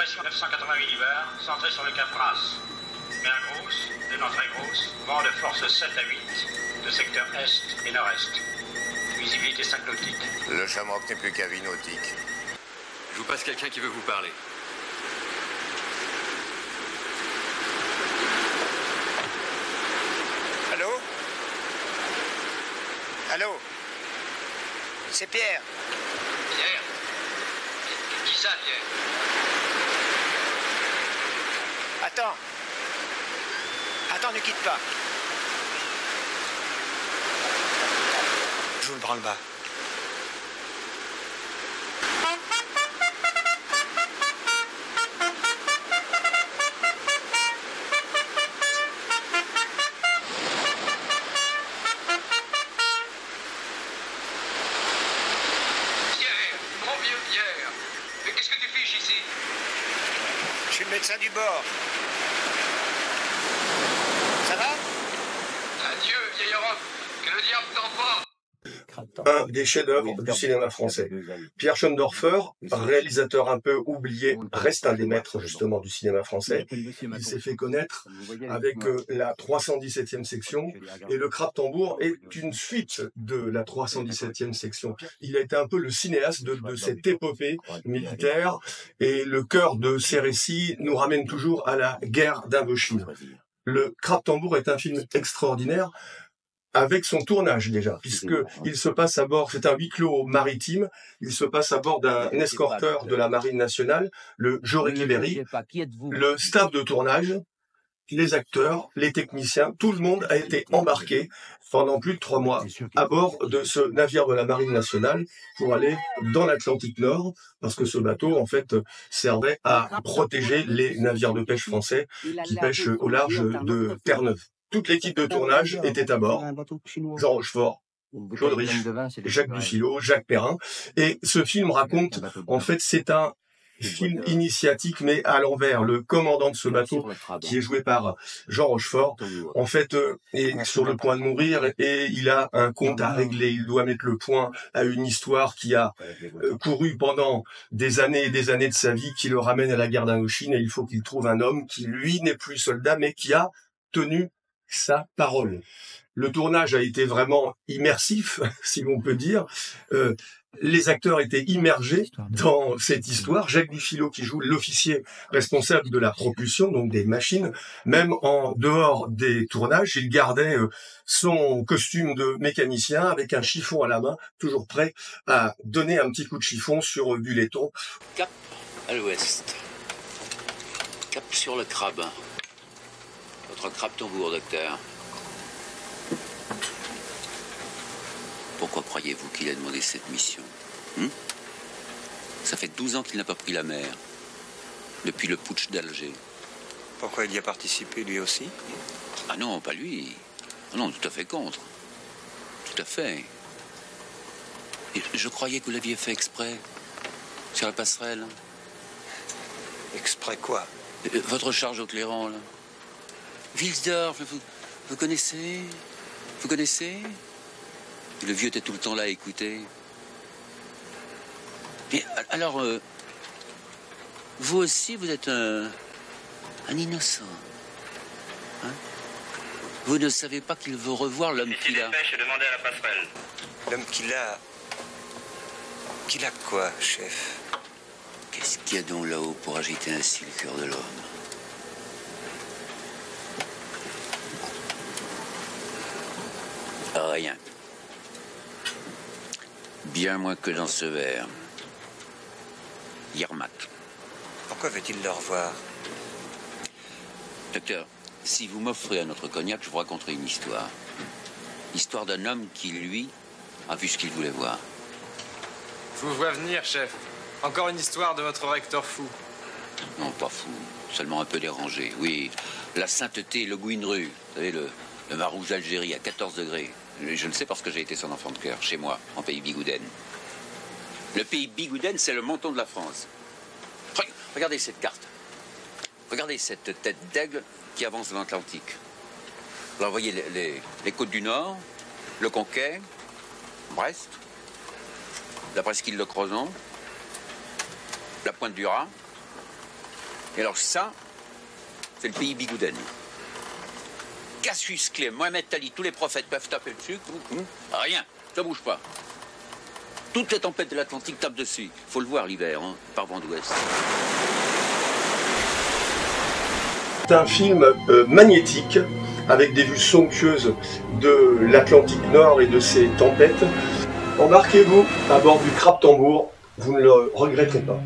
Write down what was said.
embarcation 980 millibars, centrée sur le Cap Prince. Mer grosse, de non très grosse, vent de force 7 à 8, de secteur est et nord-est. Visibilité 5 nautiques. Le Shamrock n'est plus qu'à vie nautique. Je vous passe quelqu'un qui veut vous parler. Allô? Allô? C'est Pierre. Pierre? Qui ça, Pierre? Attends. Attends, ne quitte pas. Je vous le branle bas. Je suis le médecin du bord. Ça va? Adieu, vieille Europe. Que le diable t'emporte. Un des chefs-d'œuvre du cinéma français. Pierre Schoendorfer, réalisateur un peu oublié, reste un des maîtres justement du cinéma français. Il s'est fait connaître avec la 317e section et le Crabe-Tambour est une suite de la 317e section. Il a été un peu le cinéaste de cette épopée militaire et le cœur de ses récits nous ramène toujours à la guerre d'Indochine. Le Crabe-Tambour est un film extraordinaire avec son tournage déjà, puisque il se passe à bord, c'est un huis clos maritime, il se passe à bord d'un escorteur de la Marine nationale, le Joreguy Berry, le staff de tournage, les acteurs, les techniciens, tout le monde a été embarqué pendant plus de 3 mois à bord de ce navire de la Marine nationale pour aller dans l'Atlantique Nord, parce que ce bateau, en fait, servait à protéger les navires de pêche français qui pêchent au large de Terre-Neuve. Toute l'équipe de tournage était à bord. Jean Rochefort, Claude Rich, Jacques Dufilot, Jacques Perrin. Et ce film raconte, en fait, c'est un film initiatique, mais à l'envers. Le commandant de ce bateau, qui est joué par Jean Rochefort, en fait, est sur le point de mourir et il a un compte à régler. Il doit mettre le point à une histoire qui a couru pendant des années et des années de sa vie, qui le ramène à la guerre d'Indochine, et il faut qu'il trouve un homme qui, lui, n'est plus soldat, mais qui a tenu sa parole. Le tournage a été vraiment immersif, si l'on peut dire. Les acteurs étaient immergés dans cette histoire. Jacques Dufilot, qui joue l'officier responsable de la propulsion, donc des machines, même en dehors des tournages, il gardait son costume de mécanicien avec un chiffon à la main, toujours prêt à donner un petit coup de chiffon sur du laiton. Cap à l'ouest. Cap sur le Crabe. Votre Crabe-Tambour, docteur. Pourquoi croyez-vous qu'il a demandé cette mission? Ça fait 12 ans qu'il n'a pas pris la mer. Depuis le putsch d'Alger. Pourquoi il y a participé lui aussi? Ah non, pas lui. Non, tout à fait contre. Tout à fait. Et je croyais que vous l'aviez fait exprès. Sur la passerelle. Exprès quoi? Votre charge au clairon, là. Wilsdorf, vous connaissez? Vous connaissez? Le vieux était tout le temps là à écouter. Et alors, vous aussi, vous êtes un innocent. Hein? Vous ne savez pas qu'il veut revoir l'homme qu'il a. Dépêche et demandez à la passerelle. L'homme qu'il a... Qu'il a quoi, chef? Qu'est-ce qu'il y a donc là-haut pour agiter ainsi le cœur de l'homme? Rien. Bien moins que dans ce verre. Yermak. Pourquoi veut-il le revoir? Docteur, si vous m'offrez un autre cognac, je vous raconterai une histoire. L'histoire d'un homme qui, lui, a vu ce qu'il voulait voir. Je vous vois venir, chef. Encore une histoire de votre recteur fou. Non, pas fou. Seulement un peu dérangé. Oui, la sainteté, le Gouinru. Vous savez, le Marouge d'Algérie à 14 degrés. Je le sais parce que j'ai été son enfant de cœur, chez moi, en pays Bigouden. Le pays Bigouden, c'est le menton de la France. Regardez cette carte. Regardez cette tête d'aigle qui avance dans l'Atlantique. Alors, vous voyez les côtes du Nord, le Conquet, Brest, la presqu'île de Crozon, la pointe du Raz, Et alors ça, c'est le pays Bigouden. Cassius Clay, Mohamed Ali, tous les prophètes peuvent taper dessus. Rien, ça bouge pas. Toutes les tempêtes de l'Atlantique tapent dessus. Il faut le voir l'hiver, hein, par vent d'ouest. C'est un film magnétique, avec des vues somptueuses de l'Atlantique Nord et de ses tempêtes. Embarquez-vous à bord du Crabe Tambour, vous ne le regretterez pas.